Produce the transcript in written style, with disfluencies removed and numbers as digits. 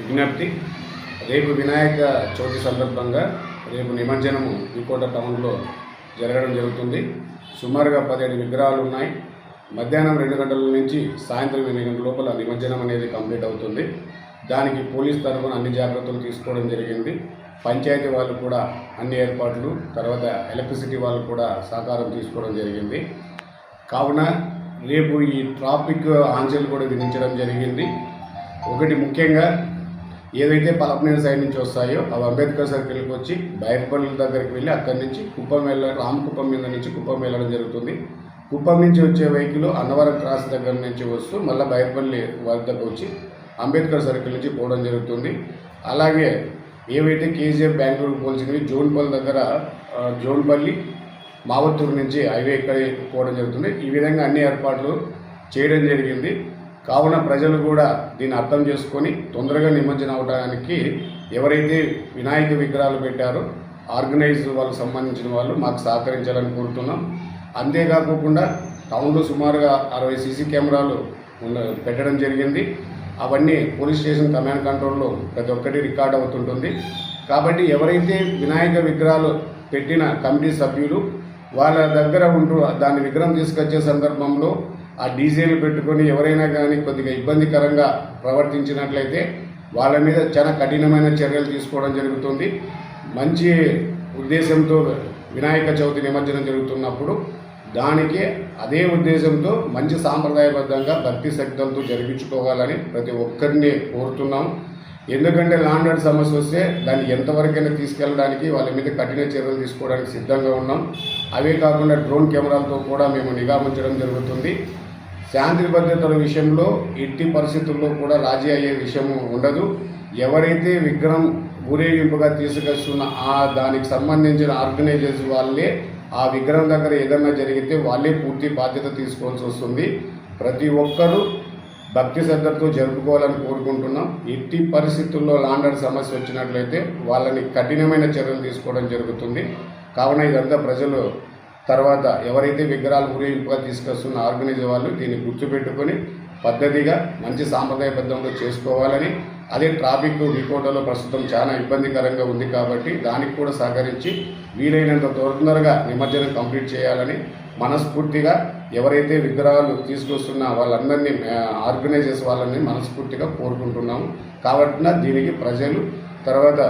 విజ్ఞప్తి. రేపు వినాయక చవితి సందర్భంగా రేపు నిమజ్జనము వికోట టౌన్లో జరగడం జరుగుతుంది. సుమారుగా 17 విగ్రహాలు ఉన్నాయి. మధ్యాహ్నం 2 గంటల నుంచి సాయంత్రం 8 గంటల లోపల నిమజ్జనం అనేది కంప్లీట్ అవుతుంది. దానికి పోలీస్ తరఫున అన్ని జాగ్రత్తలు తీసుకోవడం జరిగింది. పంచాయతీ వాళ్ళు కూడా అన్ని ఏర్పాట్లు, తర్వాత ఎలక్ట్రిసిటీ వాళ్ళు కూడా సహకారం తీసుకోవడం జరిగింది. కావున రేపు ఈ ట్రాఫిక్ ఆంక్షలు కూడా విధించడం జరిగింది. ఒకటి ముఖ్యంగా ఏదైతే పలపనేరు సైడ్ నుంచి వస్తాయో అవి అంబేద్కర్ సర్కిల్కి వచ్చి బైర్పల్లి దగ్గరికి వెళ్ళి అక్కడి నుంచి కుప్పం రామకుప్పం మీద నుంచి కుప్పం వెళ్ళడం జరుగుతుంది. కుప్పం నుంచి వచ్చే వెహికల్ అన్నవరం క్రాస్ దగ్గర నుంచి వస్తూ మళ్ళీ బైర్పల్లి వద్దకు వచ్చి అంబేద్కర్ సర్కిల్ నుంచి పోవడం జరుగుతుంది. అలాగే ఏవైతే కేజీఎఫ్ బెంగళూరు పోల్చినవి జోన్పల్లి దగ్గర జోన్పల్లి మావత్తూరు నుంచి హైవే ఇక్కడ పోవడం జరుగుతుంది. ఈ విధంగా అన్ని ఏర్పాట్లు చేయడం జరిగింది. కావున ప్రజలు కూడా దీన్ని అర్థం చేసుకొని తొందరగా నిమజ్జనం అవడానికి ఎవరైతే వినాయక విగ్రహాలు పెట్టారో ఆర్గనైజ్ వాళ్ళకు సంబంధించిన వాళ్ళు మాకు సహకరించాలని కోరుతున్నాం. అంతేకాకుండా టౌన్లో సుమారుగా 60 సీసీ కెమెరాలు పెట్టడం జరిగింది. అవన్నీ పోలీస్ స్టేషన్ కమాండ్ కంట్రోల్లో ప్రతి ఒక్కటి రికార్డ్ అవుతుంటుంది. కాబట్టి ఎవరైతే వినాయక విగ్రహాలు పెట్టిన కమిటీ సభ్యులు వాళ్ళ దగ్గర ఉంటూ దాని విగ్రహం తీసుకొచ్చే సందర్భంలో ఆ డీజేలు పెట్టుకొని ఎవరైనా కానీ కొద్దిగా ఇబ్బందికరంగా ప్రవర్తించినట్లయితే వాళ్ళ మీద చాలా కఠినమైన చర్యలు తీసుకోవడం జరుగుతుంది. మంచి ఉద్దేశంతో వినాయక చవితి నిమజ్జనం జరుగుతున్నప్పుడు దానికి అదే ఉద్దేశంతో మంచి సాంప్రదాయబద్ధంగా భక్తి శ్రద్ధలతో జరిపించుకోవాలని ప్రతి ఒక్కరిని కోరుతున్నాం. ఎందుకంటే ల్యాండ్ ఆర్డర్ సమస్య వస్తే దాన్ని ఎంతవరకైనా తీసుకెళ్ళడానికి వాళ్ళ మీద కఠిన చర్యలు తీసుకోవడానికి సిద్ధంగా ఉన్నాం. అవే కాకుండా డ్రోన్ కెమెరాలతో కూడా మేము నిఘా ఉంచడం జరుగుతుంది. శాంతి భద్రతల విషయంలో ఎట్టి పరిస్థితుల్లో కూడా రాజీ అయ్యే విషయం ఉండదు. ఎవరైతే విగ్రహం ఊరేగింపుగా తీసుకొస్తున్న దానికి సంబంధించిన ఆర్గనైజర్స్ వాళ్ళే ఆ విగ్రహం దగ్గర ఏదైనా జరిగితే వాళ్ళే పూర్తి బాధ్యత తీసుకోవాల్సి వస్తుంది. ప్రతి ఒక్కరూ భక్తి శ్రద్ధతో జరుపుకోవాలని కోరుకుంటున్నాం. ఎట్టి పరిస్థితుల్లో ల్యాండ్ ఆర్డర్ సమస్య వచ్చినట్లయితే వాళ్ళని కఠినమైన చర్యలు తీసుకోవడం జరుగుతుంది. కావున ఇదంతా ప్రజలు తర్వాత ఎవరైతే విగ్రహాలు ఊరేగింపుగా తీసుకొస్తున్న ఆర్గనైజర్ వాళ్ళు దీన్ని గుర్తుపెట్టుకొని పద్ధతిగా మంచి సాంప్రదాయబద్ధంలో చేసుకోవాలని, అదే ట్రాఫిక్ వికోటలో ప్రస్తుతం చాలా ఇబ్బందికరంగా ఉంది కాబట్టి దానికి కూడా సహకరించి వీలైనంత తొందరగా నిమజ్జనం కంప్లీట్ చేయాలని మనస్ఫూర్తిగా ఎవరైతే విగ్రహాలు తీసుకొస్తున్న వాళ్ళందరినీ ఆర్గనైజర్స్ వాళ్ళని మనస్ఫూర్తిగా కోరుకుంటున్నాము. కాబట్టి దీనికి ప్రజలు తర్వాత